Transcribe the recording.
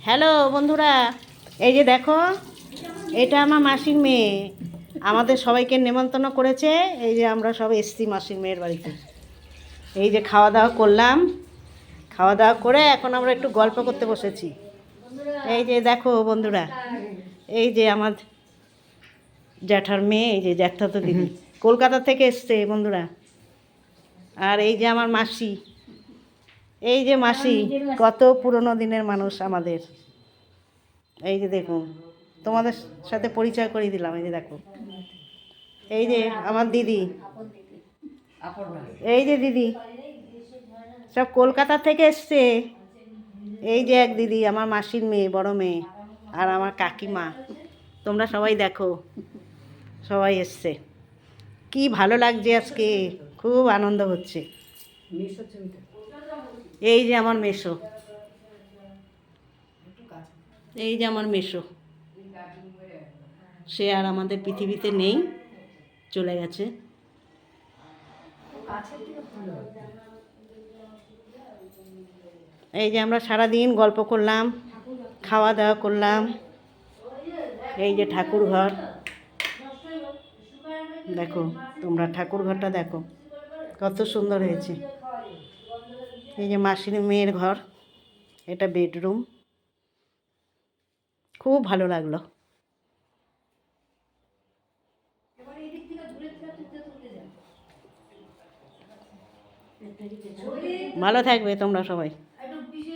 Hello বন্ধুরা, এই যে দেখো, এটা আমার মাসির মেয়ে। আমাদের সবাইকে নেমন্তন্ন করেছে। এই যে আমরা সব এসছি মাসির মেয়ের বাড়িতে। এই যে খাওয়া দাওয়া করলাম, খাওয়া দাওয়া করে এখন আমরা একটু গল্প করতে বসেছি। এই যে দেখো বন্ধুরা, এই যে আমার জ্যাঠার মেয়ে, এই যে জ্যাঠাতো দিদি কলকাতা থেকে এসছে বন্ধুরা। আর এই যে আমার মাসি, এই যে মাসি, কত পুরনো দিনের মানুষ আমাদের। এই যে দেখুন, তোমাদের সাথে পরিচয় করিয়ে দিলাম। এই যে দেখো, এই যে আমার দিদি, এই যে দিদি সব কলকাতা থেকে এসছে। এই যে এক দিদি, আমার মাসির মেয়ে, বড় মেয়ে, আর আমার কাকিমা। তোমরা সবাই দেখো, সবাই এসছে। কি ভালো লাগছে আজকে, খুব আনন্দ হচ্ছে। এই যে আমার মেসো, এই যে আমার মেসো, সে আর আমাদের পৃথিবীতে নেই, চলে গেছে। এই যে আমরা সারাদিন গল্প করলাম, খাওয়া দাওয়া করলাম। এই যে ঠাকুর ঘর, দেখো তোমরা ঠাকুর ঘরটা দেখো, কত সুন্দর হয়েছে। এই যে মাসির মেয়ের ঘর, এটা বেডরুম, খুব ভালো লাগলো। ভালো থাকবে তোমরা সবাই।